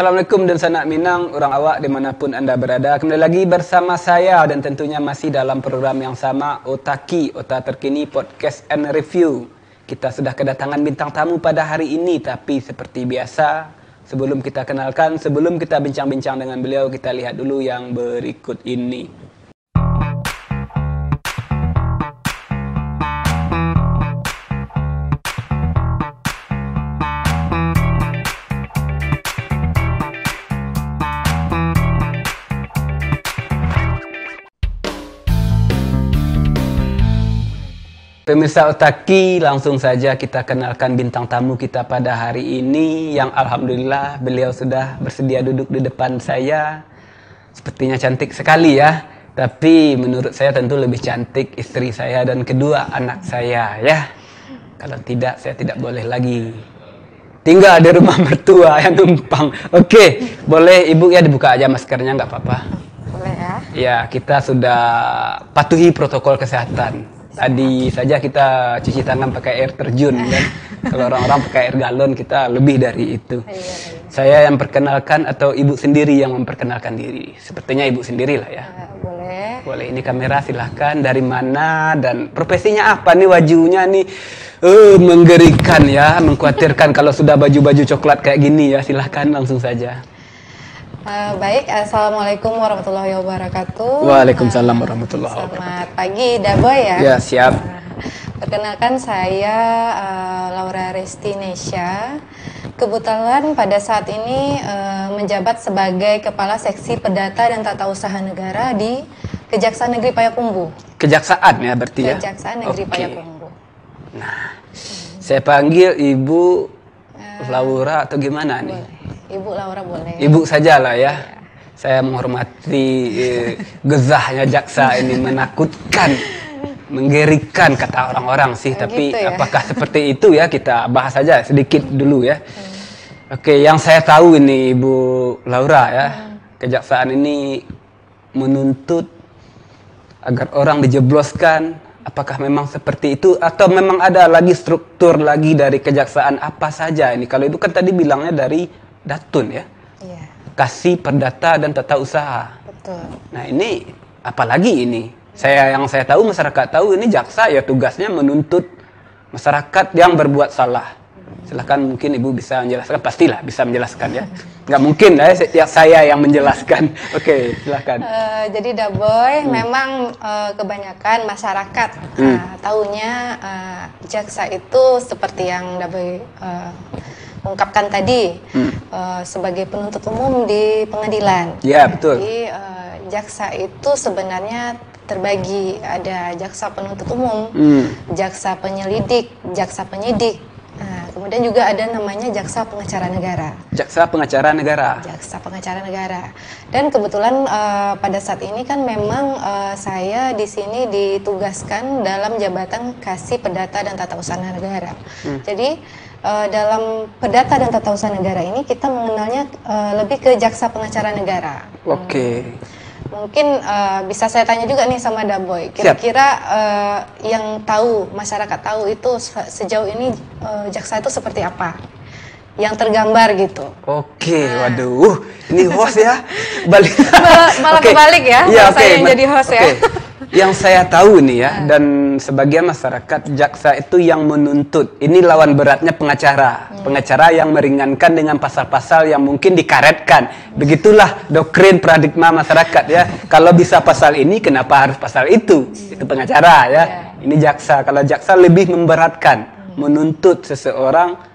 Assalamualaikum dan sanak minang orang awak dimanapun anda berada. Kembali lagi bersama saya dan tentunya masih dalam program yang sama, Otaki, Ota Terkini Podcast and Review. Kita sudah kedatangan bintang tamu pada hari ini, tapi seperti biasa sebelum kita kenalkan, sebelum kita bincang-bincang dengan beliau, kita lihat dulu yang berikut ini. Pemirsa Otaki, langsung saja kita kenalkan bintang tamu kita pada hari ini yang alhamdulillah beliau sudah bersedia duduk di depan saya. Sepertinya cantik sekali ya, tapi menurut saya tentu lebih cantik istri saya dan kedua anak saya ya. Kalau tidak, saya tidak boleh lagi tinggal di rumah mertua yang numpang. Oke, boleh Ibu ya dibuka aja maskernya, nggak apa-apa. Boleh ya. Ya, kita sudah patuhi protokol kesehatan. Tadi saja kita cuci tangan pakai air terjun kan. Kalau orang-orang pakai air galon, kita lebih dari itu. Saya yang perkenalkan atau Ibu sendiri yang memperkenalkan diri? Sepertinya Ibu sendiri lah ya. Boleh. Boleh, ini kamera silahkan. Dari mana dan profesinya apa nih, wajunya nih? Menggerikan ya, mengkhawatirkan kalau sudah baju-baju coklat kayak gini ya. Silahkan langsung saja. Baik, Assalamualaikum warahmatullahi wabarakatuh. Waalaikumsalam warahmatullahi wabarakatuh. Selamat pagi, Daboy ya. Ya, siap. Perkenalkan saya Laura Resti Nesya. Kebetulan pada saat ini menjabat sebagai Kepala Seksi Perdata dan Tata Usaha Negara di Kejaksaan Negeri Payakumbuh. Kejaksaan ya berarti ya? Kejaksaan Negeri Payakumbuh. Nah, saya panggil Ibu Laura atau gimana nih? Boleh. Ibu Laura boleh. Ibu sajalah ya. Saya menghormati gezahnya jaksa ini, menakutkan, menggerikan kata orang-orang sih. Tapi gitu ya? Apakah seperti itu ya? Kita bahas saja sedikit dulu ya. Oke, yang saya tahu ini Ibu Laura ya, kejaksaan ini menuntut agar orang dijebloskan. Apakah memang seperti itu atau memang ada lagi struktur lagi dari kejaksaan apa saja ini? Kalau Ibu kan tadi bilangnya dari Datun ya, Iya. Kasih Perdata dan Tata Usaha. Betul. Nah ini apalagi ini? Yang saya tahu, masyarakat tahu ini jaksa ya tugasnya menuntut masyarakat yang berbuat salah. Silahkan mungkin Ibu bisa menjelaskan, pastilah bisa menjelaskan ya. Nggak mungkin ya saya yang menjelaskan. Oke, silahkan. Jadi Daboy, memang kebanyakan masyarakat tahunya jaksa itu seperti yang Daboy ungkapkan tadi sebagai penuntut umum di pengadilan. Ya, betul. Jadi jaksa itu sebenarnya terbagi, ada jaksa penuntut umum, jaksa penyelidik, jaksa penyidik. Nah, kemudian juga ada namanya jaksa pengacara negara. Jaksa pengacara negara. Jaksa pengacara negara. Dan kebetulan pada saat ini kan memang saya di sini ditugaskan dalam jabatan Kasih Perdata dan Tata Usaha Negara. Jadi dalam Perdata dan Tata Usaha Negara ini kita mengenalnya lebih ke jaksa pengacara negara. Oke. Mungkin bisa saya tanya juga nih sama Daboy. Kira-kira yang tahu, masyarakat tahu itu sejauh ini jaksa itu seperti apa? Yang tergambar gitu. Oke, waduh, ini host ya. Balik. Malah kebalik ya, ya saya yang jadi host ya. Yang saya tahu nih ya, dan sebagian masyarakat, jaksa itu yang menuntut. Ini lawan beratnya pengacara. Pengacara yang meringankan dengan pasal-pasal yang mungkin dikaretkan. Begitulah doktrin paradigma masyarakat ya. Kalau bisa pasal ini, kenapa harus pasal itu? Itu pengacara ya. Ini jaksa. Kalau jaksa lebih memberatkan, menuntut seseorang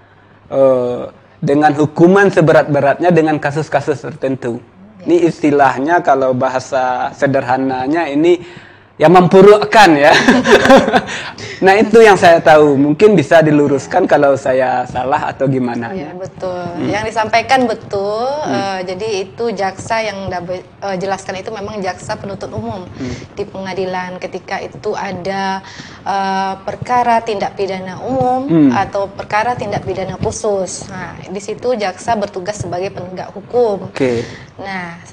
dengan hukuman seberat-beratnya dengan kasus-kasus tertentu. Ini istilahnya kalau bahasa sederhananya ini yang memburukkan ya. Nah itu yang saya tahu, mungkin bisa diluruskan kalau saya salah atau gimana. Ya betul, yang disampaikan betul. Jadi itu jaksa yang jelaskan itu memang jaksa penuntut umum di pengadilan ketika itu ada perkara tindak pidana umum atau perkara tindak pidana khusus. Nah di situ jaksa bertugas sebagai penegak hukum. Nah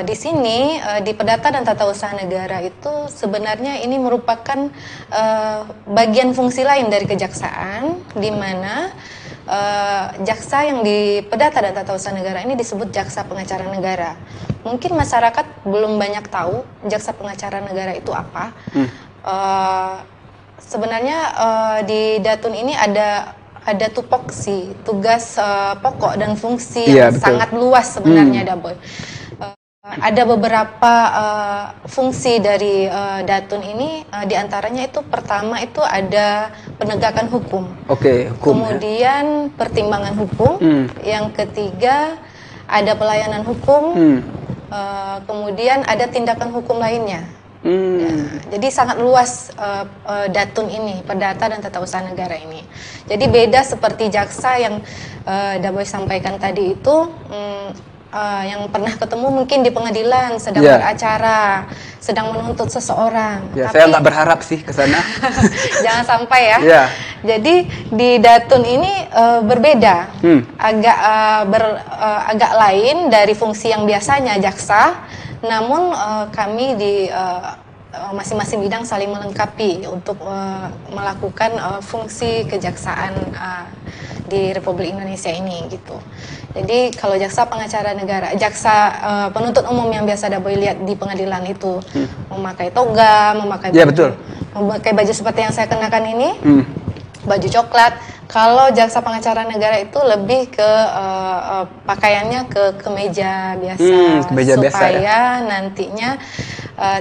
di sini di Perdata dan Tata Usaha Negara itu sebenarnya ini merupakan bagian fungsi lain dari kejaksaan, di mana jaksa yang di Perdata dan Tata Usaha Negara ini disebut jaksa pengacara negara. Mungkin masyarakat belum banyak tahu jaksa pengacara negara itu apa. Sebenarnya di Datun ini ada tupoksi, tugas pokok dan fungsi yang sangat luas sebenarnya, Daboy. Ada beberapa fungsi dari Datun ini, diantaranya itu pertama itu ada penegakan hukum. Hukum. Kemudian pertimbangan hukum. Yang ketiga ada pelayanan hukum. Kemudian ada tindakan hukum lainnya. Ya, jadi sangat luas Datun ini, Perdata dan Tata Usaha Negara ini. Jadi beda seperti jaksa yang Daboy sampaikan tadi itu, yang pernah ketemu mungkin di pengadilan sedang beracara, sedang menuntut seseorang. Tapi saya nggak berharap sih ke sana. Jangan sampai ya. Jadi di Datun ini berbeda, agak lain dari fungsi yang biasanya jaksa. Namun kami di masing-masing bidang saling melengkapi untuk melakukan fungsi kejaksaan di Republik Indonesia ini gitu. Jadi kalau jaksa pengacara negara, jaksa penuntut umum yang biasa Daboy lihat di pengadilan itu memakai toga, memakai baju seperti yang saya kenakan ini, baju coklat. Kalau jaksa pengacara negara itu lebih ke pakaiannya ke kemeja biasa, supaya nantinya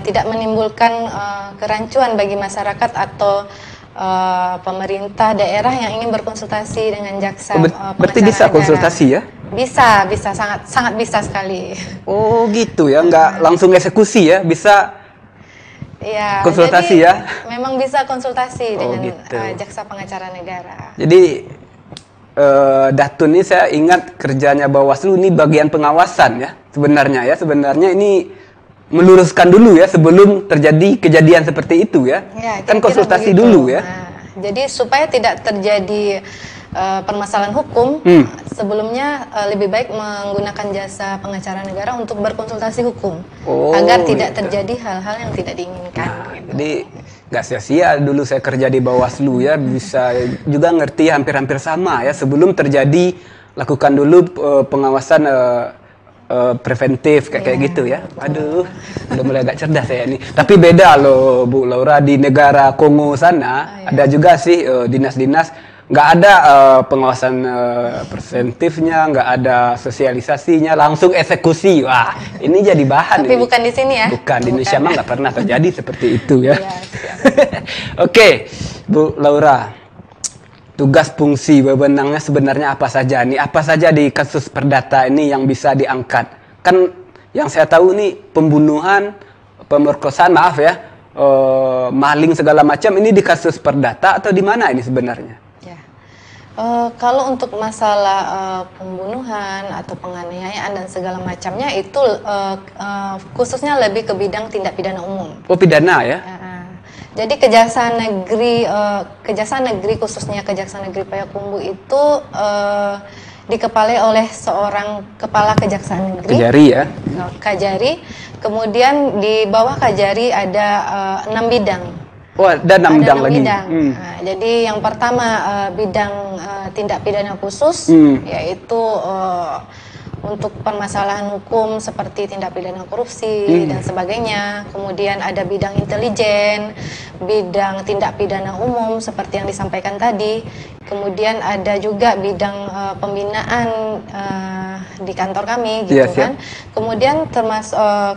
tidak menimbulkan kerancuan bagi masyarakat atau pemerintah daerah yang ingin berkonsultasi dengan jaksa berarti bisa negara. Konsultasi ya? Bisa sangat bisa sekali. Oh gitu ya, nggak langsung eksekusi ya, bisa konsultasi ya? Memang bisa konsultasi dengan jaksa pengacara negara. Jadi Datun ini saya ingat kerjanya Bawaslu ini bagian pengawasan ya sebenarnya ya. Sebenarnya ini meluruskan dulu ya sebelum terjadi kejadian seperti itu ya. Kan konsultasi dulu ya. Jadi supaya tidak terjadi permasalahan hukum, sebelumnya lebih baik menggunakan jasa pengacara negara untuk berkonsultasi hukum agar tidak terjadi hal-hal yang tidak diinginkan. Jadi nggak sia-sia dulu saya kerja di Bawaslu ya, bisa juga ngerti hampir-hampir sama ya. Sebelum terjadi lakukan dulu pengawasan preventif kayak gitu ya. Aduh, udah mulai agak cerdas saya ini. Tapi beda loh Bu Laura, di negara Kongo sana ada juga sih dinas-dinas nggak ada pengawasan preventifnya, nggak ada sosialisasinya, langsung eksekusi. Wah, ini jadi bahan. Tapi bukan di sini ya? Bukan, di Indonesia mah nggak pernah terjadi seperti itu ya. Oke, Bu Laura, tugas fungsi wewenangnya sebenarnya apa saja nih? Apa saja di kasus Perdata ini yang bisa diangkat? Kan yang saya tahu nih pembunuhan, pemerkosaan, maaf ya, maling segala macam ini di kasus Perdata atau di mana ini sebenarnya? Kalau untuk masalah pembunuhan atau penganiayaan dan segala macamnya itu khususnya lebih ke bidang tindak pidana umum. Oh, pidana ya? Jadi Kejaksaan Negeri khususnya Kejaksaan Negeri Payakumbuh itu dikepalai oleh seorang kepala Kejaksaan Negeri. Kajari ya? Kajari. Kemudian di bawah Kajari ada 6 bidang. Oh, ada 6 bidang lagi. Nah, jadi yang pertama bidang tindak pidana khusus, yaitu untuk permasalahan hukum seperti tindak pidana korupsi dan sebagainya. Kemudian ada bidang intelijen, bidang tindak pidana umum seperti yang disampaikan tadi. Kemudian ada juga bidang pembinaan di kantor kami, gitu kan. Kemudian termasuk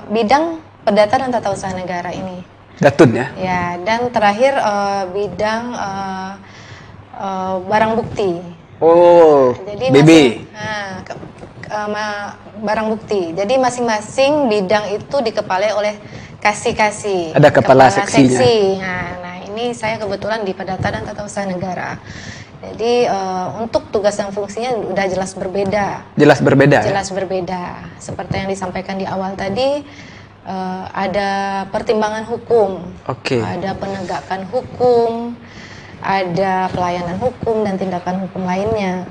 bidang Perdata dan Tata Usaha Negara ini. Datun ya? Ya, dan terakhir bidang barang bukti. Oh, jadi BB. Barang bukti. Jadi masing-masing bidang itu dikepalai oleh kasih-kasih. Ada kepala seksinya. Nah, ini saya kebetulan di Perdata dan Tata Usaha Negara. Jadi untuk tugas dan fungsinya udah jelas berbeda. Jelas berbeda. Jelas berbeda. Seperti yang disampaikan di awal tadi, ada pertimbangan hukum, ada penegakan hukum, ada pelayanan hukum dan tindakan hukum lainnya.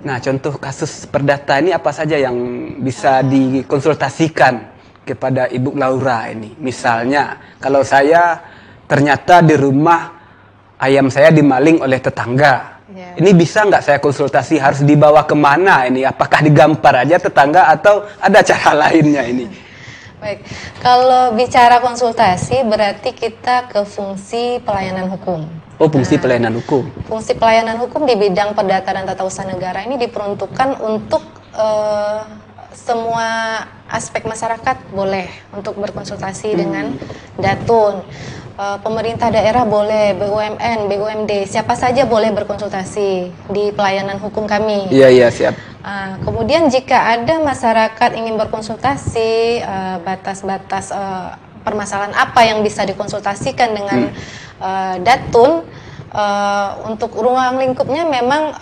Nah, contoh kasus Perdata ini apa saja yang bisa dikonsultasikan kepada Ibu Laura ini? Misalnya, kalau saya ternyata di rumah ayam saya dimaling oleh tetangga. Ya. Ini bisa nggak saya konsultasi, harus dibawa kemana ini? Apakah digampar aja tetangga atau ada cara lainnya ini? Baik, kalau bicara konsultasi berarti kita ke fungsi pelayanan hukum. Oh, fungsi pelayanan hukum. Fungsi pelayanan hukum di bidang perdata dan tata usaha negara ini diperuntukkan untuk semua aspek masyarakat boleh untuk berkonsultasi dengan Datun. Pemerintah daerah boleh, BUMN, BUMD, siapa saja boleh berkonsultasi di pelayanan hukum kami. Iya, siap. Kemudian jika ada masyarakat ingin berkonsultasi, batas-batas permasalahan apa yang bisa dikonsultasikan dengan Datun, untuk ruang lingkupnya memang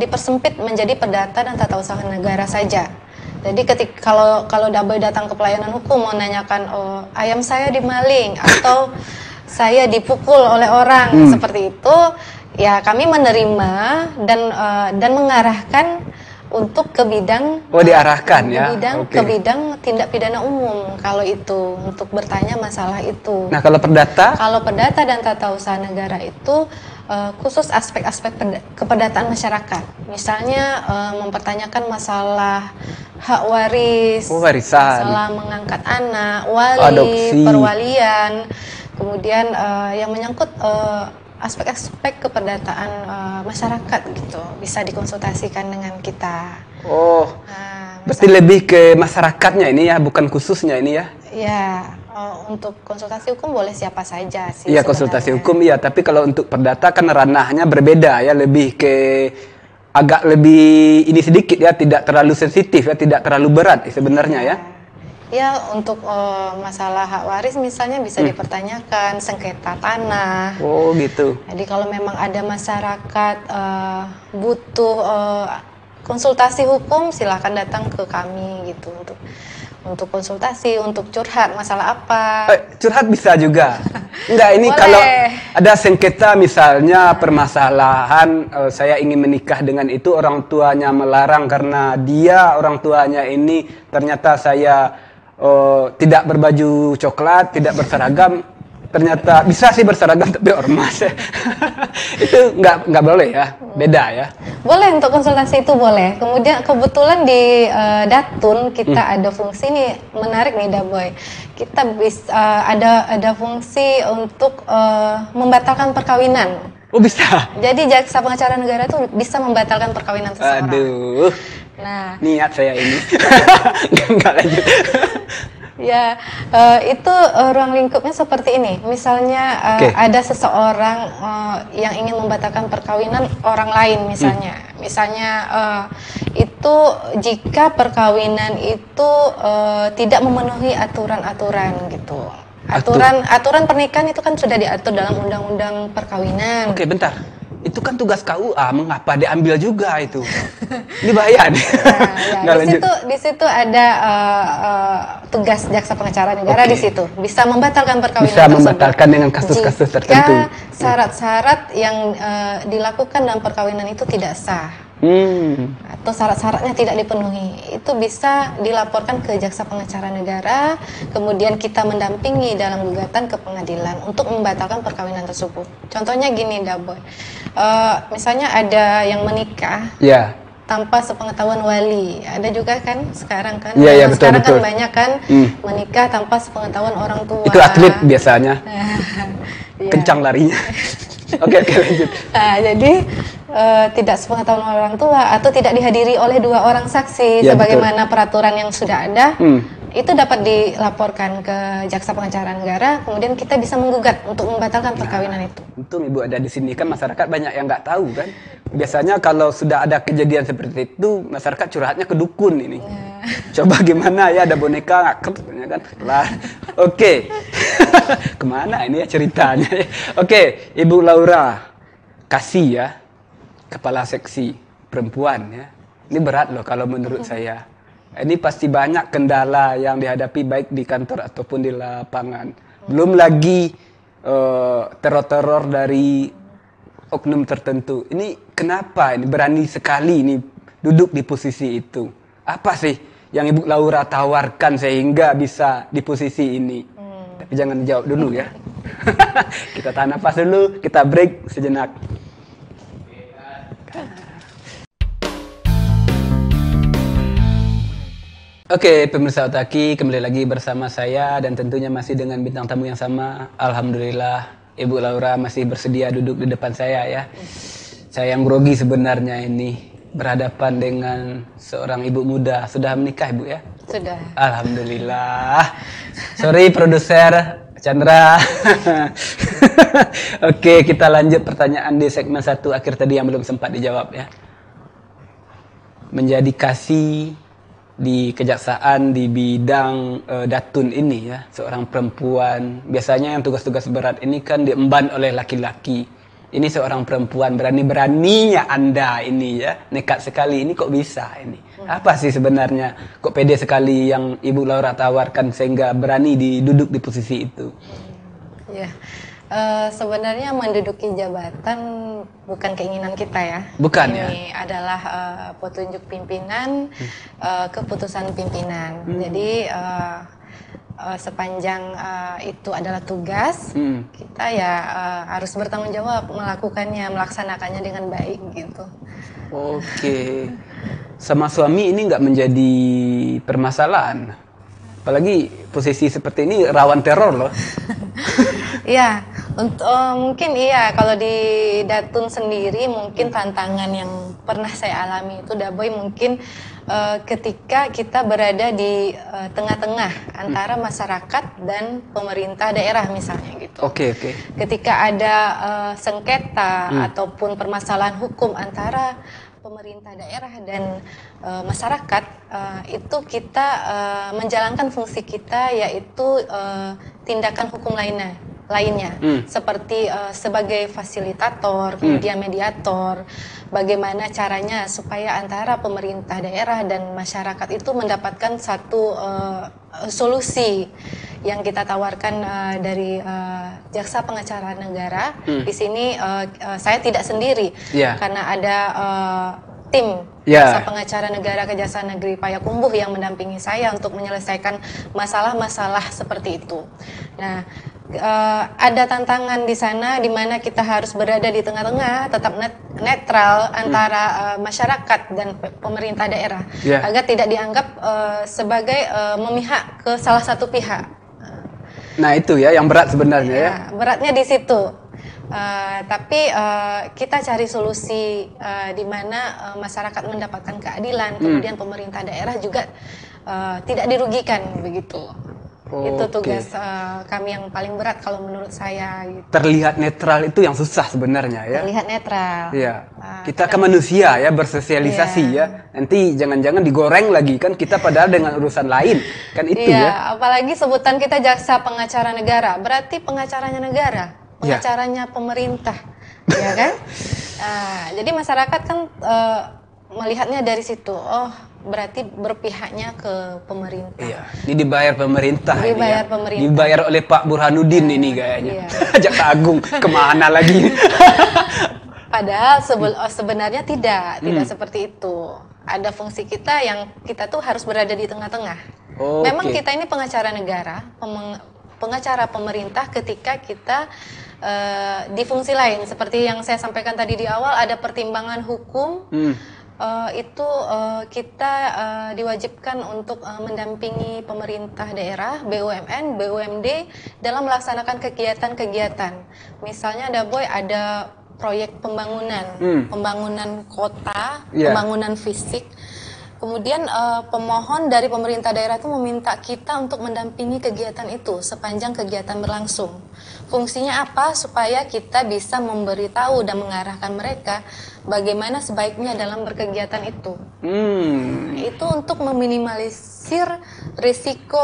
dipersempit menjadi perdata dan tata usaha negara saja. Jadi kalau Daboy datang ke pelayanan hukum mau nanyakan ayam saya dimaling atau saya dipukul oleh orang seperti itu, ya kami menerima dan mengarahkan untuk ke bidang diarahkan ya. Ke bidang tindak pidana umum kalau itu untuk bertanya masalah itu. Nah, kalau perdata? Kalau perdata dan tata usaha negara itu khusus aspek-aspek keperdataan masyarakat. Misalnya mempertanyakan masalah hak waris, warisan, masalah mengangkat anak, wali, adopsi, perwalian, kemudian yang menyangkut aspek-aspek keperdataan masyarakat gitu, bisa dikonsultasikan dengan kita. Berarti lebih ke masyarakatnya ini ya, bukan khususnya ini ya? Ya, untuk konsultasi hukum boleh siapa saja sih. Iya, konsultasi hukum iya, tapi kalau untuk perdata kan ranahnya berbeda ya, lebih ke agak lebih ini sedikit ya, tidak terlalu sensitif ya, tidak terlalu berat sebenarnya ya. Ya, untuk masalah hak waris misalnya bisa dipertanyakan, sengketa tanah. Oh, gitu. Jadi kalau memang ada masyarakat butuh konsultasi hukum, silakan datang ke kami gitu untuk konsultasi, untuk curhat masalah apa. Curhat bisa juga. Enggak, ini boleh. Kalau ada sengketa misalnya permasalahan saya ingin menikah dengan itu, orang tuanya melarang karena orang tuanya ini ternyata saya tidak berbaju coklat, tidak berseragam, ternyata bisa sih berseragam tapi ormas. Itu nggak boleh ya, beda ya. Boleh, untuk konsultasi itu boleh. Kemudian kebetulan di Datun kita ada fungsi nih, menarik nih Daboy. Kita bisa ada fungsi untuk membatalkan perkawinan. Oh, bisa. Jadi jaksa pengacara negara itu bisa membatalkan perkawinan seseorang. Aduh. Nah, niat saya ini. Enggak lanjut. Ya, itu ruang lingkupnya seperti ini. Misalnya ada seseorang yang ingin membatalkan perkawinan orang lain misalnya. Misalnya itu jika perkawinan itu tidak memenuhi aturan-aturan gitu. Aturan pernikahan itu kan sudah diatur dalam undang-undang perkawinan. Oke, bentar. Itu kan tugas KUA, mengapa diambil juga itu? Ini bahaya nih. Nah, ya, di situ ada tugas jaksa pengacara negara di situ. Bisa membatalkan perkawinan tersebut. Bisa membatalkan dengan kasus-kasus tertentu. Jika syarat-syarat yang dilakukan dalam perkawinan itu tidak sah. Atau syarat-syaratnya tidak dipenuhi, itu bisa dilaporkan ke jaksa pengacara negara, kemudian kita mendampingi dalam gugatan ke pengadilan untuk membatalkan perkawinan tersebut. Contohnya gini Daboy, misalnya ada yang menikah tanpa sepengetahuan wali, ada juga kan sekarang kan, sekarang kan banyak kan menikah tanpa sepengetahuan orang tua. Itu atlet biasanya, kencang larinya. Oke, lanjut. Nah, jadi tidak sepengetahuan orang tua atau tidak dihadiri oleh 2 orang saksi sebagaimana peraturan yang sudah ada, itu dapat dilaporkan ke jaksa pengacara negara, kemudian kita bisa menggugat untuk membatalkan perkawinan itu. Untung Ibu ada di sini, kan masyarakat banyak yang nggak tahu kan. Biasanya kalau sudah ada kejadian seperti itu, masyarakat curhatnya ke dukun ini. Coba gimana ya, ada boneka ya kan. Oke. Kemana ini ya ceritanya? Oke, Ibu Laura Kasih ya, Kepala Seksi Perempuan ya. Ini berat loh kalau menurut saya. Ini pasti banyak kendala yang dihadapi baik di kantor ataupun di lapangan. Belum lagi teror-teror dari oknum tertentu. Ini kenapa ini berani sekali ini duduk di posisi itu? Apa sih yang Ibu Laura tawarkan sehingga bisa di posisi ini? Tapi jangan dijawab dulu ya. Kita tahan napas dulu, kita break sejenak. Oke, pemirsa Otaki, kembali lagi bersama saya dan tentunya masih dengan bintang tamu yang sama. Alhamdulillah, Ibu Laura masih bersedia duduk di depan saya ya. Saya yang grogi sebenarnya ini berhadapan dengan seorang ibu muda. Sudah menikah, Ibu ya? Sudah. Alhamdulillah. Sorry produser Chandra. Oke, kita lanjut pertanyaan di segmen 1 akhir tadi yang belum sempat dijawab ya. Menjadi kasih di kejaksaan di bidang datun ini ya, seorang perempuan, biasanya yang tugas-tugas berat ini kan diemban oleh laki-laki. Ini seorang perempuan, berani-beraninya Anda ini ya, nekat sekali, ini kok bisa ini? Apa sih sebenarnya kok pede sekali yang Ibu Laura tawarkan sehingga berani duduk di posisi itu? Ya, sebenarnya menduduki jabatan bukan keinginan kita ya. Bukan ini ya. Ini adalah petunjuk pimpinan, keputusan pimpinan. Jadi sepanjang itu adalah tugas, kita ya harus bertanggung jawab melakukannya, melaksanakannya dengan baik gitu. Oke. Sama suami ini nggak menjadi permasalahan? Apalagi posisi seperti ini rawan teror loh. Iya, mungkin iya kalau di Datun sendiri mungkin tantangan yang pernah saya alami itu Daboy mungkin ketika kita berada di tengah-tengah antara masyarakat dan pemerintah daerah misalnya gitu. Oke. Ketika ada sengketa ataupun permasalahan hukum antara pemerintah daerah dan masyarakat, itu kita menjalankan fungsi kita yaitu tindakan hukum lainnya seperti sebagai fasilitator, kemudian mediator, bagaimana caranya supaya antara pemerintah daerah dan masyarakat itu mendapatkan satu solusi yang kita tawarkan dari jaksa pengacara negara. Di sini saya tidak sendiri karena ada tim jaksa pengacara negara Kejaksaan Negeri Payakumbuh yang mendampingi saya untuk menyelesaikan masalah-masalah seperti itu. Nah, ada tantangan di sana di mana kita harus berada di tengah-tengah, tetap netral antara masyarakat dan pemerintah daerah agar tidak dianggap sebagai memihak ke salah satu pihak. Nah itu ya yang berat sebenarnya ya. Beratnya di situ. Tapi kita cari solusi di mana masyarakat mendapatkan keadilan, kemudian pemerintah daerah juga tidak dirugikan begitu. Itu tugas kami yang paling berat kalau menurut saya. Gitu. Terlihat netral itu yang susah sebenarnya ya. Terlihat netral. Iya. Kita kan manusia ya, bersosialisasi ya. Nanti jangan-jangan digoreng lagi kan kita padahal dengan urusan lain kan itu ya. Apalagi sebutan kita jaksa pengacara negara, berarti pengacaranya negara, pengacaranya pemerintah, ya kan? Jadi masyarakat kan melihatnya dari situ. Oh, berarti berpihaknya ke pemerintah. Iya. Ini dibayar pemerintah. Dibayar pemerintah. Dibayar oleh Pak Burhanuddin ini kayaknya. Jaksa Agung kemana lagi? Padahal sebenarnya tidak seperti itu. Ada fungsi kita yang kita tuh harus berada di tengah-tengah. Memang kita ini pengacara negara, pengacara pemerintah ketika kita di fungsi lain. Seperti yang saya sampaikan tadi di awal, ada pertimbangan hukum. Itu kita diwajibkan untuk mendampingi pemerintah daerah, BUMN, BUMD dalam melaksanakan kegiatan-kegiatan. Misalnya ada proyek pembangunan kota, pembangunan fisik. Kemudian pemohon dari pemerintah daerah itu meminta kita untuk mendampingi kegiatan itu sepanjang kegiatan berlangsung. Fungsinya apa? Supaya kita bisa memberitahu dan mengarahkan mereka bagaimana sebaiknya dalam berkegiatan itu. Itu untuk meminimalisir risiko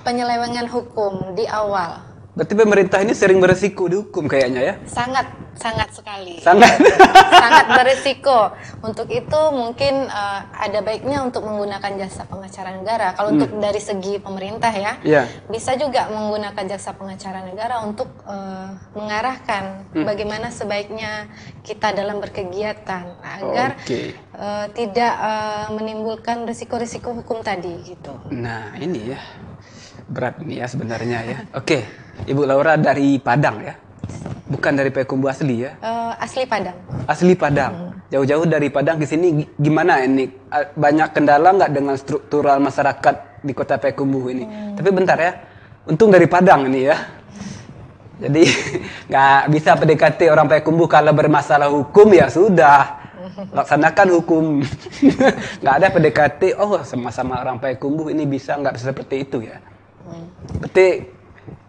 penyelewengan hukum di awal. Berarti pemerintah ini sering beresiko dihukum kayaknya ya? Sangat sekali. Sangat beresiko. Untuk itu mungkin ada baiknya untuk menggunakan jasa pengacara negara. Kalau untuk dari segi pemerintah bisa juga menggunakan jasa pengacara negara untuk mengarahkan bagaimana sebaiknya kita dalam berkegiatan agar tidak menimbulkan risiko-risiko hukum tadi gitu. Nah ini ya. berat ini ya sebenarnya ya. Oke, Ibu Laura dari Padang ya? Bukan dari Payakumbuh asli ya? Asli Padang. Asli Padang. Jauh-jauh dari Padang ke sini gimana ini? Banyak kendala nggak dengan struktural masyarakat di kota Payakumbuh ini? Tapi bentar ya, untung dari Padang ini ya. Jadi nggak bisa PDKT orang Payakumbuh kalau bermasalah hukum ya sudah. Laksanakan hukum. Nggak ada PDKT, oh sama-sama orang Payakumbuh ini bisa, nggak bisa seperti itu ya. Berarti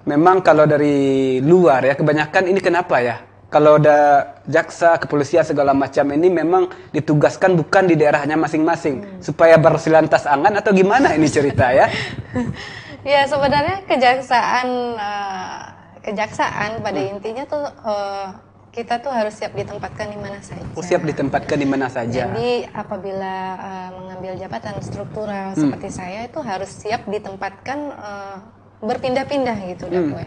memang kalau dari luar ya, kebanyakan ini kenapa ya? Kalau ada jaksa, kepolisian segala macam ini memang ditugaskan bukan di daerahnya masing-masing. Supaya bersilantas angan atau gimana ini cerita ya? Ya sebenarnya kejaksaan pada intinya tuh kita tuh harus siap ditempatkan di mana saja. Oh, siap ditempatkan di mana saja. Jadi apabila mengambil jabatan struktural seperti saya itu harus siap ditempatkan berpindah-pindah gitu, Daboy.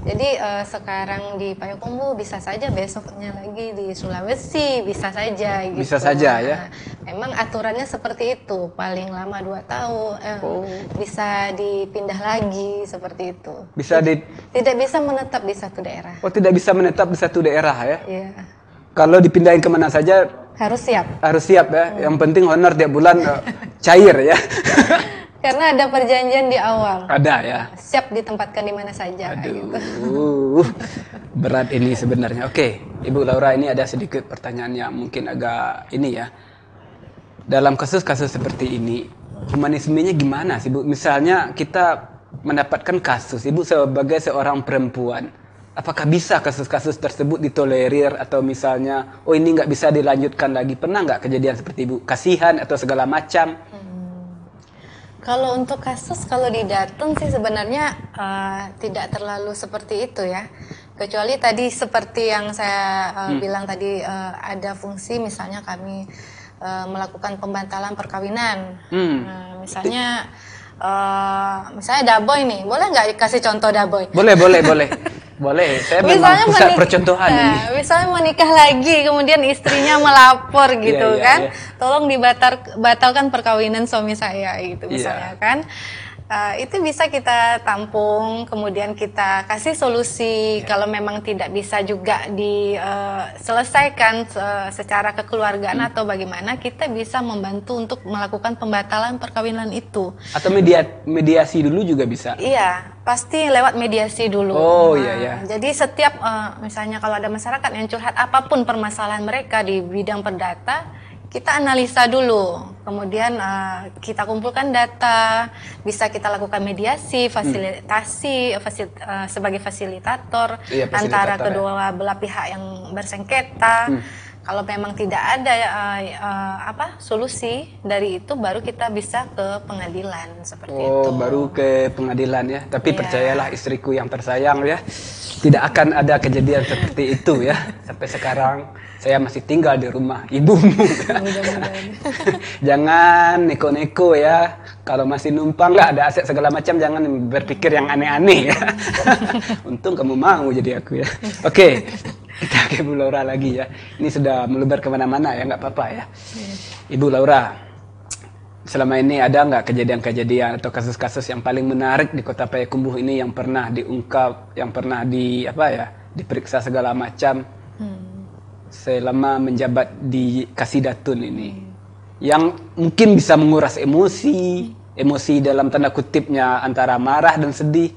Jadi sekarang di Payakumbuh bisa saja besoknya lagi di Sulawesi bisa saja gitu. Bisa saja ya. Memang aturannya seperti itu, paling lama 2 tahun bisa dipindah lagi seperti itu. Tidak bisa menetap di satu daerah. Oh, tidak bisa menetap di satu daerah ya? Iya. Kalau dipindahin kemana saja harus siap. Harus siap ya. Yang penting honor tiap bulan cair ya. Karena ada perjanjian di awal. Ada ya. Siap ditempatkan di mana saja. Aduh, gitu. berat ini sebenarnya. Oke, Ibu Laura, ini ada sedikit pertanyaan yang mungkin agak ini ya. Dalam kasus-kasus seperti ini, humanismenya gimana sih, Bu? Misalnya kita mendapatkan kasus, Ibu sebagai seorang perempuan, apakah bisa kasus-kasus tersebut ditolerir atau misalnya, oh ini nggak bisa dilanjutkan lagi? Pernah nggak kejadian seperti Ibu? Kasihan atau segala macam? Kalau untuk kasus, kalau di Datun sih sebenarnya tidak terlalu seperti itu ya. Kecuali tadi seperti yang saya bilang tadi, ada fungsi misalnya kami melakukan pembatalan perkawinan. Misalnya Daboy nih, boleh nggak kasih contoh Daboy? Boleh. Boleh, saya misalnya memang pusat percontohan ini. Misalnya menikah lagi, kemudian istrinya melapor gitu kan, tolong batalkan perkawinan suami saya gitu misalnya kan. Itu bisa kita tampung, kemudian kita kasih solusi. Kalau memang tidak bisa juga diselesaikan secara kekeluargaan atau bagaimana, kita bisa membantu untuk melakukan pembatalan perkawinan itu. Atau mediasi dulu juga bisa? Iya, pasti lewat mediasi dulu. Oh iya. Jadi setiap misalnya kalau ada masyarakat yang curhat apapun permasalahan mereka di bidang perdata, kita analisa dulu, kemudian kita kumpulkan data, bisa kita lakukan mediasi, fasilitasi, sebagai fasilitator, antara kedua belah pihak yang bersengketa. Kalau memang tidak ada solusi dari itu, baru kita bisa ke pengadilan seperti itu. Oh, baru ke pengadilan ya. Tapi percayalah istriku yang tersayang ya, tidak akan ada kejadian seperti itu ya. Sampai sekarang saya masih tinggal di rumah ibumu. Jangan neko-neko ya. Kalau masih numpang nggak ada aset segala macam, jangan berpikir yang aneh-aneh ya. Untung kamu mau jadi aku ya. Oke, kita ke Ibu Laura lagi ya. Ini sudah meluber kemana-mana ya, nggak apa-apa ya. Ibu Laura, selama ini ada nggak kejadian-kejadian atau kasus-kasus yang paling menarik di Kota Payakumbuh ini yang pernah diungkap, yang pernah diperiksa segala macam selama menjabat di Kasidatun ini, yang mungkin bisa menguras emosi dalam tanda kutipnya antara marah dan sedih?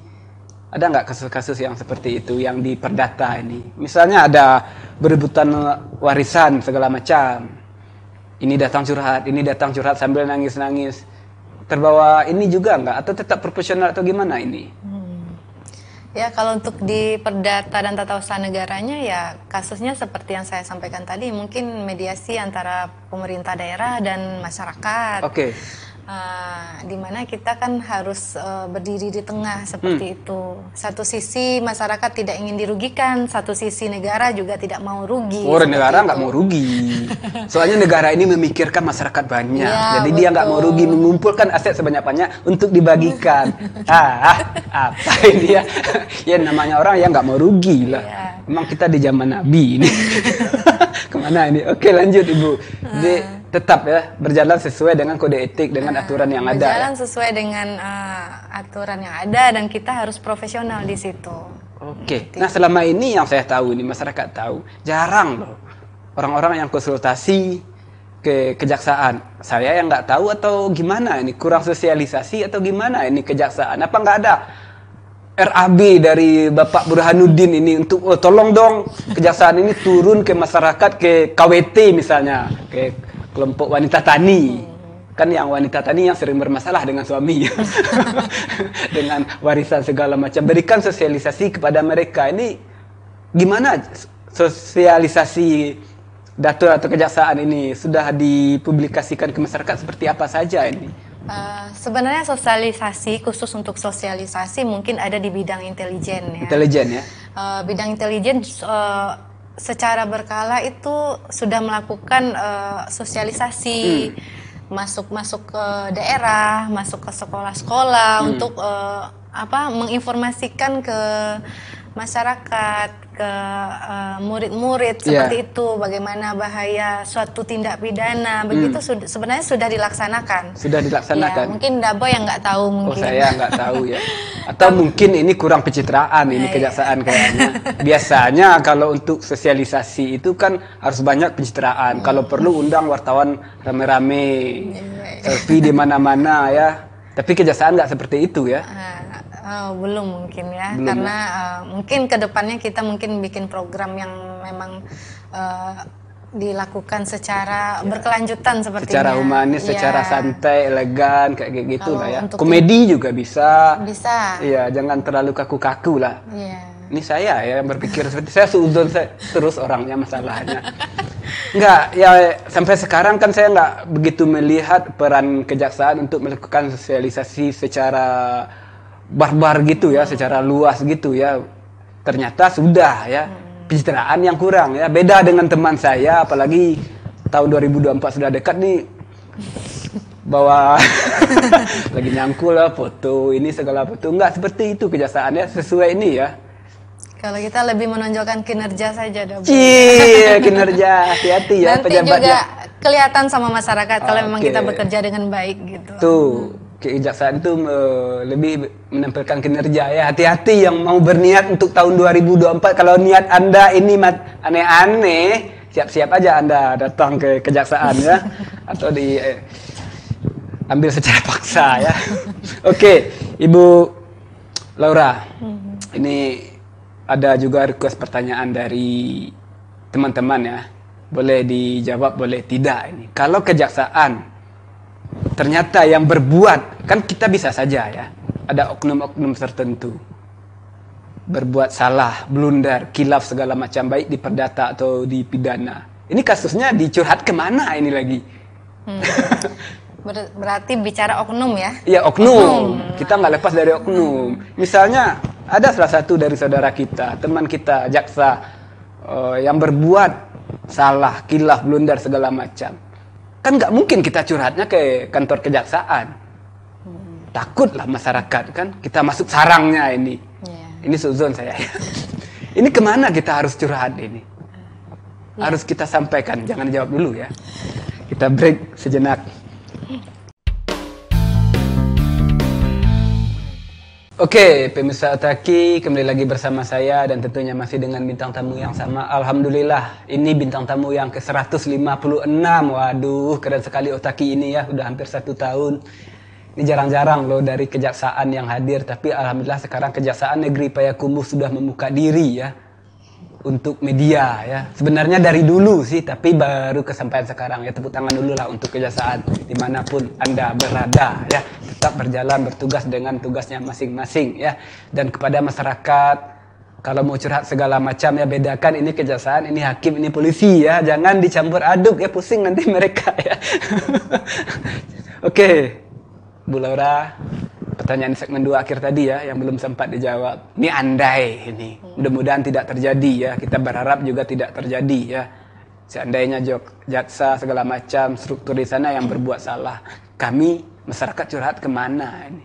Ada nggak kasus-kasus yang seperti itu yang di perdata ini? Misalnya ada berebutan warisan segala macam. Ini datang curhat sambil nangis-nangis. Terbawa ini juga nggak? Atau tetap proporsional atau gimana ini? Ya, kalau untuk di perdata dan tata usaha negaranya ya kasusnya seperti yang saya sampaikan tadi, mungkin mediasi antara pemerintah daerah dan masyarakat. Oke. Di mana kita kan harus berdiri di tengah seperti itu. Satu sisi masyarakat tidak ingin dirugikan, satu sisi negara juga tidak mau rugi. Oh, negara nggak mau rugi. Soalnya negara ini memikirkan masyarakat banyak. Ya, jadi dia nggak mau rugi, mengumpulkan aset sebanyak-banyak untuk dibagikan. Apa ini ya? Ya namanya orang yang nggak mau rugi lah. Ya. Memang kita di zaman Nabi ini. Kemana ini? Oke, lanjut Ibu. Jadi tetap ya berjalan sesuai dengan kode etik, dengan aturan yang ada. Berjalan sesuai dengan aturan yang ada dan kita harus profesional di situ. Oke. Nah, selama ini yang saya tahu ini, masyarakat tahu, jarang loh orang-orang yang konsultasi ke kejaksaan. Saya yang nggak tahu atau gimana ini, kurang sosialisasi atau gimana ini kejaksaan? Apa nggak ada RAB dari Bapak Burhanuddin ini untuk tolong dong kejaksaan ini turun ke masyarakat, ke KWT misalnya, ke kelompok wanita tani. Kan yang wanita tani yang sering bermasalah dengan suami dengan warisan segala macam. Berikan sosialisasi kepada mereka. Ini gimana sosialisasi Dato atau kejaksaan ini sudah dipublikasikan ke masyarakat seperti apa saja ini? Sebenarnya sosialisasi, khusus untuk sosialisasi mungkin ada di bidang intelijen ya. Intelijen ya. Bidang intelijen secara berkala itu sudah melakukan sosialisasi, masuk ke daerah, masuk ke sekolah-sekolah untuk menginformasikan ke masyarakat, ke murid-murid seperti itu, bagaimana bahaya suatu tindak pidana, begitu sebenarnya sudah dilaksanakan. Sudah dilaksanakan. Ya, mungkin Dabo yang nggak tahu mungkin. Oh, saya nggak tahu ya. Atau mungkin ini kurang pencitraan ini kejaksaan kayaknya. Biasanya kalau untuk sosialisasi itu kan harus banyak pencitraan. Kalau perlu undang wartawan rame-rame, selfie di mana-mana ya. Tapi kejaksaan nggak seperti itu ya. Belum mungkin ya, belum, karena mungkin kedepannya kita mungkin bikin program yang memang dilakukan secara berkelanjutan sepertinya. Secara humanis, secara santai, elegan, kayak gitu lah ya. Komedi juga bisa. Bisa. Iya, jangan terlalu kaku-kaku lah. Iya. Ini saya ya yang berpikir seperti saya seudon terus orangnya masalahnya. Enggak, ya sampai sekarang kan saya nggak begitu melihat peran kejaksaan untuk melakukan sosialisasi secara barbar gitu ya, secara luas gitu ya. Ternyata sudah ya, pencitraan yang kurang ya. Beda dengan teman saya, apalagi tahun 2024 sudah dekat nih, bawa lagi nyangkul lah foto ini segala foto. Enggak seperti itu kejaksaannya, sesuai ini ya. Kalau kita lebih menonjolkan kinerja saja, Dabo. Iya, kinerja, hati-hati ya nanti pejabatnya. juga kelihatan sama masyarakat kalau memang kita bekerja dengan baik gitu. Tuh, kejaksaan itu lebih menampilkan kinerja ya. Hati-hati yang mau berniat untuk tahun 2024. Kalau niat Anda ini aneh-aneh, siap-siap aja Anda datang ke kejaksaan ya. Atau ambil secara paksa ya. Oke, Ibu Laura. Ini ada juga request pertanyaan dari teman-teman ya. Boleh dijawab, boleh tidak ini. Kalau kejaksaan ternyata yang berbuat, kan kita bisa saja ya, ada oknum-oknum tertentu berbuat salah, blunder, kilaf segala macam, baik di perdata atau di pidana. Ini kasusnya dicurhat kemana ini lagi? Berarti bicara oknum ya? Iya, oknum. Kita nggak lepas dari oknum. Misalnya ada salah satu dari saudara kita, teman kita, jaksa, yang berbuat salah, kilaf, blunder segala macam. Kan nggak mungkin kita curhatnya ke kantor kejaksaan. Takutlah masyarakat kan, kita masuk sarangnya ini. Ini suzon saya. Ini kemana kita harus curhat ini? Harus kita sampaikan, jangan jawab dulu ya. Kita break sejenak. Oke, pemirsa Otaki, kembali lagi bersama saya dan tentunya masih dengan bintang tamu yang sama. Alhamdulillah, ini bintang tamu yang ke-156. Waduh, keren sekali Otaki ini ya, udah hampir 1 tahun. Ini jarang-jarang loh dari kejaksaan yang hadir, tapi alhamdulillah sekarang Kejaksaan Negeri Payakumbuh sudah membuka diri ya untuk media ya. Sebenarnya dari dulu sih, tapi baru kesampaian sekarang ya. Tepuk tangan dulu lah untuk kejaksaan dimanapun Anda berada ya. Tetap berjalan bertugas dengan tugasnya masing-masing ya. Dan kepada masyarakat, kalau mau curhat segala macam ya, bedakan ini kejaksaan, ini hakim, ini polisi ya. Jangan dicampur aduk ya, pusing nanti mereka ya. Oke, Bu Laura, pertanyaan segmen 2 akhir tadi ya, yang belum sempat dijawab. Ini andai ini, mudah-mudahan tidak terjadi ya. Kita berharap juga tidak terjadi ya. Seandainya jaksa segala macam struktur di sana yang berbuat salah, kami masyarakat curhat kemana ini?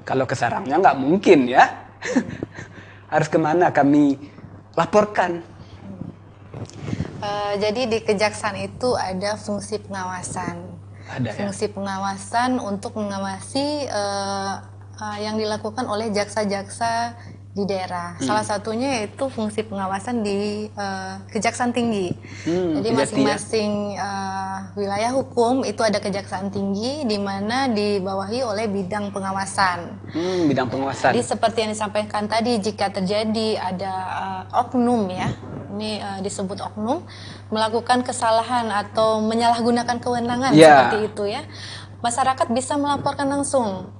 Kalau ke sarangnya nggak mungkin ya. Harus kemana kami laporkan? Jadi di kejaksaan itu ada fungsi pengawasan. Ada ya? Fungsi pengawasan untuk mengawasi yang dilakukan oleh jaksa-jaksa di daerah. Salah satunya yaitu fungsi pengawasan di Kejaksaan Tinggi. Jadi masing-masing wilayah hukum itu ada Kejaksaan Tinggi di mana dibawahi oleh bidang pengawasan. Bidang pengawasan. Jadi seperti yang disampaikan tadi, jika terjadi ada oknum ya, ini disebut oknum, melakukan kesalahan atau menyalahgunakan kewenangan seperti itu ya, masyarakat bisa melaporkan langsung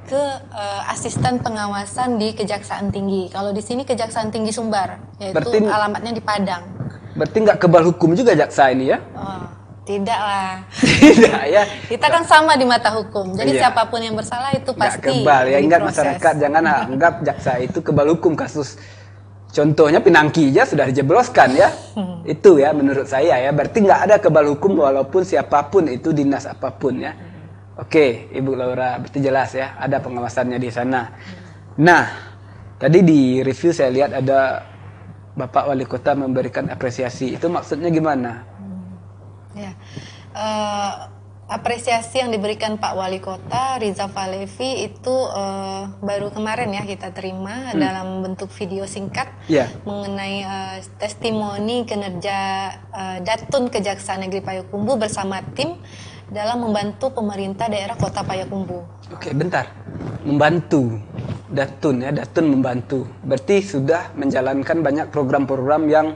ke asisten pengawasan di Kejaksaan Tinggi. Kalau di sini Kejaksaan Tinggi Sumbar, yaitu alamatnya di Padang. Berarti nggak kebal hukum juga jaksa ini ya? Oh, tidak lah. Tidak ya. Kita kan sama di mata hukum. Jadi siapapun yang bersalah itu pasti kebal ya. Ingat masyarakat jangan anggap jaksa itu kebal hukum. Kasus contohnya Pinangki aja sudah dijebloskan ya. Itu ya menurut saya ya. Berarti nggak ada kebal hukum walaupun siapapun itu dinas apapun ya. Oke, Ibu Laura, berarti jelas ya, ada pengawasannya di sana. Nah, tadi di review saya lihat ada Bapak Wali Kota memberikan apresiasi. Itu maksudnya gimana? Ya, apresiasi yang diberikan Pak Wali Kota Riza Falevi itu baru kemarin ya kita terima dalam bentuk video singkat mengenai testimoni kinerja Datun Kejaksaan Negeri Payakumbuh bersama tim dalam membantu pemerintah daerah Kota Payakumbuh. Oke, bentar. Membantu. Datun ya, Datun membantu. Berarti sudah menjalankan banyak program-program yang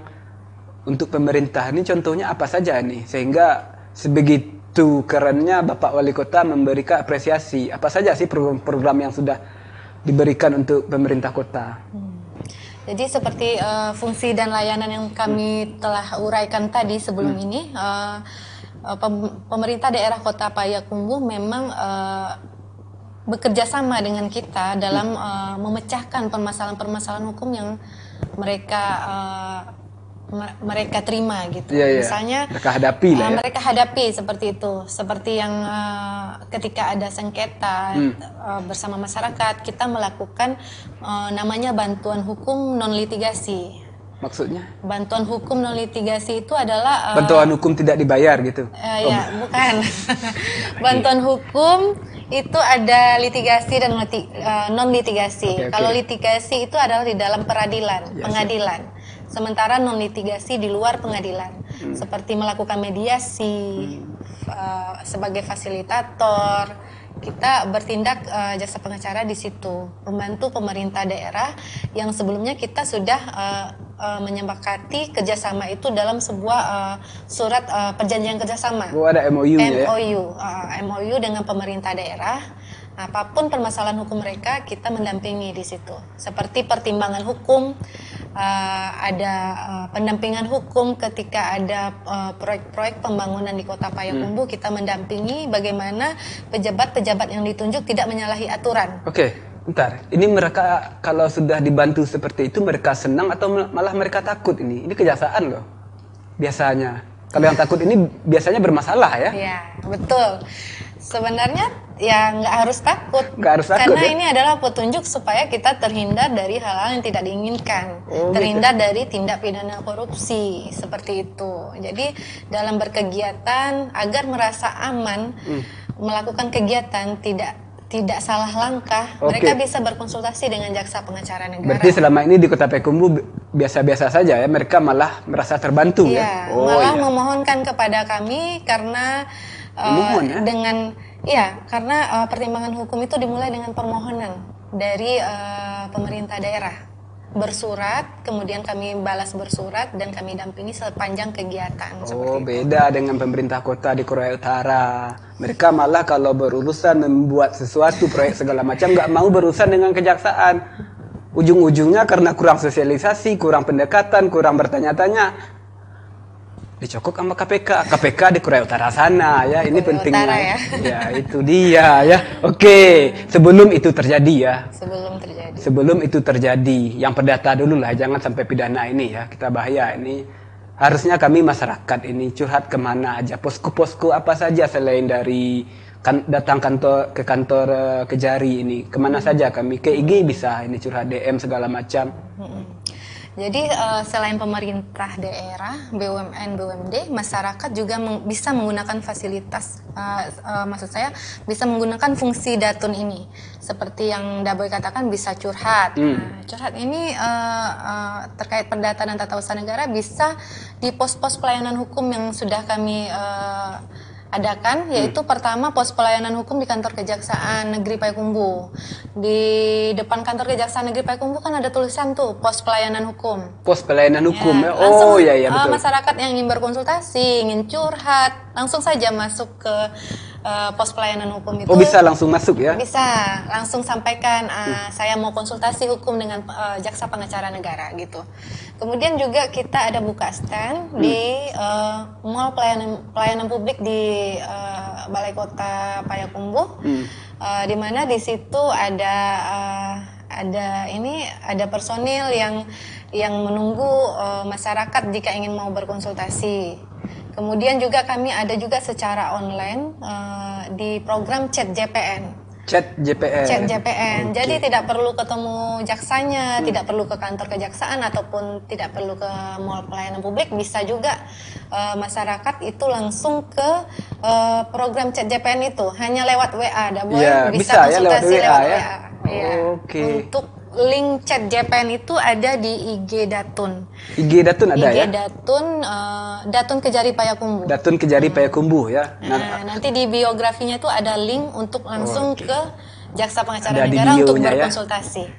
untuk pemerintah. Ini contohnya apa saja nih? Sehingga sebegitu kerennya Bapak Wali Kota memberikan apresiasi. Apa saja sih program-program yang sudah diberikan untuk pemerintah kota? Jadi seperti fungsi dan layanan yang kami telah uraikan tadi sebelum ini, pemerintah daerah Kota Payakumbuh memang bekerja sama dengan kita dalam memecahkan permasalahan-permasalahan hukum yang mereka terima gitu. Misalnya mereka hadapi seperti itu, seperti yang ketika ada sengketa bersama masyarakat, kita melakukan namanya bantuan hukum non litigasi. Maksudnya? Bantuan hukum non litigasi itu adalah bantuan hukum tidak dibayar gitu? Ya, bukan. Bantuan hukum itu ada litigasi dan non litigasi. Kalau litigasi itu adalah di dalam peradilan, pengadilan. Sementara non litigasi di luar pengadilan, seperti melakukan mediasi sebagai fasilitator. Kita bertindak jasa pengacara di situ, membantu pemerintah daerah yang sebelumnya kita sudah menyepakati kerjasama itu dalam sebuah surat perjanjian kerjasama. Ada MOU MOU dengan pemerintah daerah. Apapun permasalahan hukum mereka, kita mendampingi di situ. Seperti pertimbangan hukum, ada pendampingan hukum ketika ada proyek-proyek pembangunan di Kota Payakumbuh, kita mendampingi bagaimana pejabat-pejabat yang ditunjuk tidak menyalahi aturan. Oke, bentar. Ini mereka kalau sudah dibantu seperti itu, mereka senang atau malah mereka takut ini? Ini kejaksaan loh, biasanya. Kalau yang takut ini biasanya bermasalah ya? Iya, betul. Sebenarnya ya nggak harus takut, karena ini adalah petunjuk supaya kita terhindar dari hal-hal yang tidak diinginkan, terhindar dari tindak pidana korupsi seperti itu. Jadi dalam berkegiatan agar merasa aman melakukan kegiatan, tidak salah langkah, mereka bisa berkonsultasi dengan jaksa pengacara negara. Berarti selama ini di Kota Payakumbuh biasa-biasa saja ya, mereka malah merasa terbantu ya? Malah memohonkan kepada kami karena karena pertimbangan hukum itu dimulai dengan permohonan dari pemerintah daerah. Bersurat, kemudian kami balas bersurat dan kami dampingi sepanjang kegiatan. Beda dengan pemerintah kota di Korea Utara. Mereka malah kalau berurusan membuat sesuatu proyek segala macam nggak mau berurusan dengan kejaksaan. Ujung-ujungnya karena kurang sosialisasi, kurang pendekatan, kurang bertanya-tanya, dicokok sama KPK di Korea Utara sana ya. Ini pentingnya ya, itu dia ya. Sebelum itu terjadi, yang perdata dulu lah, jangan sampai pidana ini ya, kita bahaya ini. Harusnya kami masyarakat ini curhat kemana aja, posko-posko apa saja selain dari datang ke kantor Kejari ini, kemana saja kami, ke IG bisa ini curhat, DM segala macam. Jadi selain pemerintah daerah, BUMN, BUMD, masyarakat juga bisa menggunakan fasilitas, maksud saya bisa menggunakan fungsi Datun ini. Seperti yang Daboy katakan bisa curhat. Nah, curhat ini terkait perdata dan tata usaha negara bisa di pos-pos pelayanan hukum yang sudah kami adakan, yaitu pertama pos pelayanan hukum di kantor Kejaksaan Negeri Payakumbuh. Di depan kantor Kejaksaan Negeri Payakumbuh kan ada tulisan tuh pos pelayanan hukum. Pos pelayanan hukum ya. Langsung, iya betul. Masyarakat yang ingin berkonsultasi, ingin curhat, langsung saja masuk ke pos pelayanan hukum itu. Oh, bisa langsung masuk ya? Bisa, langsung sampaikan saya mau konsultasi hukum dengan jaksa pengacara negara gitu. Kemudian juga kita ada buka stand di mall pelayanan publik di Balai Kota Payakumbuh, di mana di situ ada personil yang menunggu masyarakat jika ingin mau berkonsultasi. Kemudian juga kami ada juga secara online di program Chat JPN. Chat JPN. Okay. Jadi tidak perlu ketemu jaksanya, tidak perlu ke kantor kejaksaan ataupun tidak perlu ke mall pelayanan publik, bisa juga masyarakat itu langsung ke program Chat JPN itu hanya lewat WA, bisa konsultasi lewat WA. Ya. Oke. Untuk link Chat JPN itu ada di IG Datun. IG Datun ada ya? IG Datun, Datun Kejari Payakumbuh. Datun Kejari Payakumbuh ya. Nanti di biografinya itu ada link untuk langsung ke jaksa pengacara ada negara untuk Ya? berkonsultasi.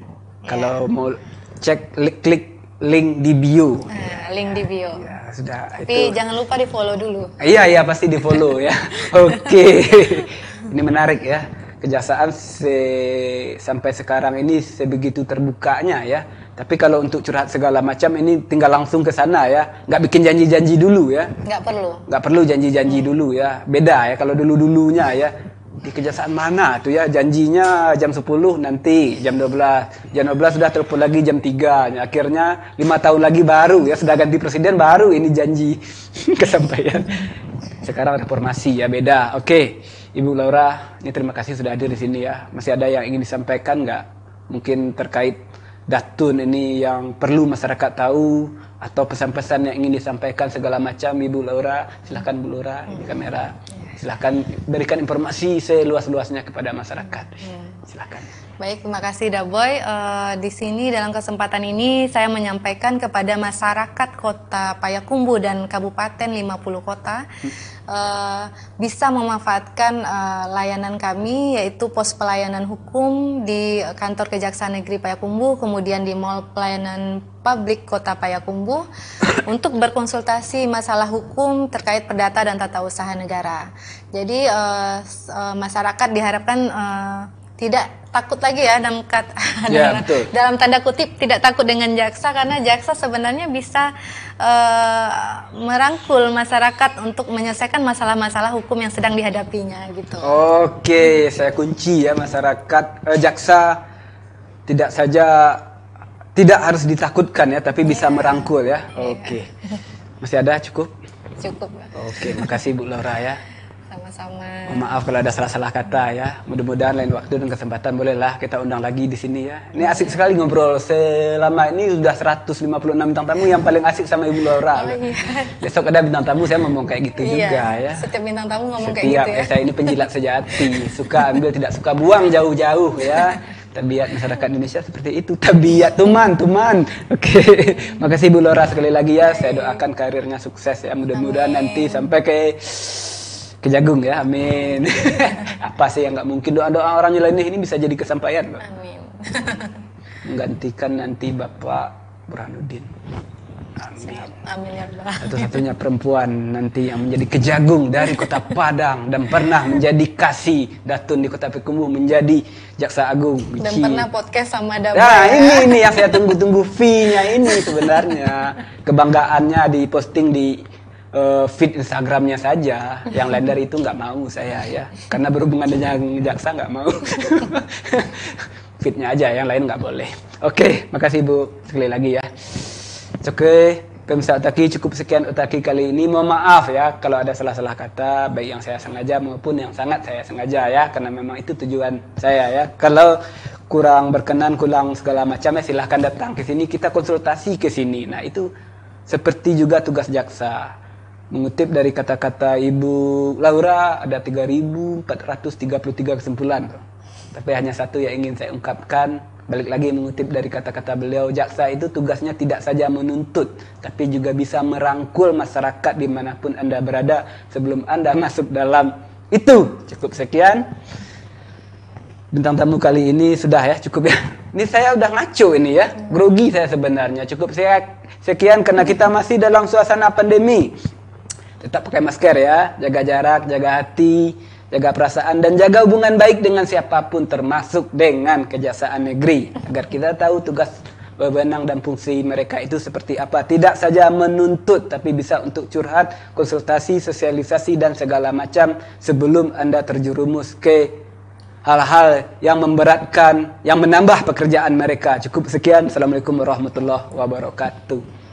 Kalau mau cek klik link di bio. Link di bio. Ya, sudah. Tapi jangan lupa di follow dulu. Iya pasti di follow ya. Oke. Ini menarik ya. Kejaksaan sampai sekarang ini sebegitu terbukanya ya. Tapi kalau untuk curhat segala macam ini tinggal langsung ke sana ya. Nggak bikin janji-janji dulu ya. Nggak perlu janji-janji dulu ya. Beda ya kalau dulu-dulunya ya. Di kejaksaan mana tuh ya, janjinya jam 10 nanti jam 12. Jam 12 sudah telepon lagi jam 3. Akhirnya 5 tahun lagi baru ya, sudah ganti presiden baru ini janji kesampaian. Sekarang reformasi ya, beda. Oke. Ibu Laura, ini terima kasih sudah hadir di sini ya. Masih ada yang ingin disampaikan nggak? Mungkin terkait Datun ini yang perlu masyarakat tahu atau pesan-pesan yang ingin disampaikan segala macam, Ibu Laura. Silahkan Bu Laura, ini kamera. Silahkan berikan informasi seluas-luasnya kepada masyarakat. Silahkan. Baik, terima kasih Daboy. Di sini dalam kesempatan ini saya menyampaikan kepada masyarakat Kota Payakumbuh dan Kabupaten 50 kota bisa memanfaatkan layanan kami, yaitu pos pelayanan hukum di kantor Kejaksaan Negeri Payakumbuh, kemudian di Mall Pelayanan Publik Kota Payakumbuh untuk berkonsultasi masalah hukum terkait perdata dan tata usaha negara. Jadi masyarakat diharapkan tidak takut lagi ya dalam tanda kutip tidak takut dengan jaksa, karena jaksa sebenarnya bisa merangkul masyarakat untuk menyelesaikan masalah-masalah hukum yang sedang dihadapinya gitu. Oke, saya kunci ya, masyarakat jaksa tidak harus ditakutkan ya, tapi bisa merangkul ya. Oke. Masih ada cukup? Cukup. Oke, makasih Bu Laura ya. Sama-sama. Maaf kalau ada salah-salah kata ya. Mudah-mudahan lain waktu dan kesempatan bolehlah kita undang lagi di sini ya. Ini asik sekali ngobrol. Selama ini sudah 156 bintang tamu, yang paling asik sama Ibu Laura. Iya. Besok ada bintang tamu saya ngomong kayak gitu juga ya. Setiap bintang tamu ngomong kayak gitu ya. Saya ini penjilat sejati. Suka ambil, tidak suka buang jauh-jauh ya. Tabiat masyarakat Indonesia seperti itu. Tabiat teman. Oke. Makasih Bu Laura sekali lagi ya. Saya doakan karirnya sukses ya. Mudah-mudahan nanti sampai ke Jagung ya, amin. Apa sih yang nggak mungkin, doa-doa orang lain ini bisa jadi kesampaian kok. Amin. Menggantikan nanti Bapak Burhanuddin. Amin. Amin ya Allah. Satu-satunya perempuan nanti yang menjadi kejagung dari Kota Padang dan pernah menjadi kasih Datun di Kota Payakumbuh, menjadi Jaksa Agung. Dan pernah podcast sama Daboy. Nah, ini yang saya tunggu-tunggu fee-nya ini sebenarnya. Kebanggaannya diposting di feed Instagramnya saja, yang lain dari itu nggak mau saya ya, karena berhubungan dengan jaksa nggak mau. Feednya aja, yang lain nggak boleh. Oke, makasih Bu sekali lagi ya. Oke, pemirsa Otaki, cukup sekian Otaki kali ini. Mohon maaf ya kalau ada salah-salah kata, baik yang saya sengaja maupun yang sangat saya sengaja ya, karena memang itu tujuan saya ya. Kalau kurang berkenan, kurang segala macam, ya silahkan datang ke sini, kita konsultasi ke sini. Nah itu seperti juga tugas jaksa. Mengutip dari kata-kata Ibu Laura, ada 3.433 kesimpulan. Tapi hanya satu yang ingin saya ungkapkan, balik lagi mengutip dari kata-kata beliau, jaksa itu tugasnya tidak saja menuntut, tapi juga bisa merangkul masyarakat dimanapun Anda berada sebelum Anda masuk dalam itu. Cukup sekian. Bintang tamu kali ini sudah ya, cukup ya. Ini saya udah ngaco ini ya, grogi saya sebenarnya. Cukup saya sekian karena kita masih dalam suasana pandemi. Tetap pakai masker ya, jaga jarak, jaga hati, jaga perasaan, dan jaga hubungan baik dengan siapapun termasuk dengan Kejaksaan Negeri. Agar kita tahu tugas, wewenang dan fungsi mereka itu seperti apa. Tidak saja menuntut, tapi bisa untuk curhat, konsultasi, sosialisasi, dan segala macam sebelum Anda terjerumus ke hal-hal yang memberatkan, yang menambah pekerjaan mereka. Cukup sekian. Assalamualaikum warahmatullahi wabarakatuh.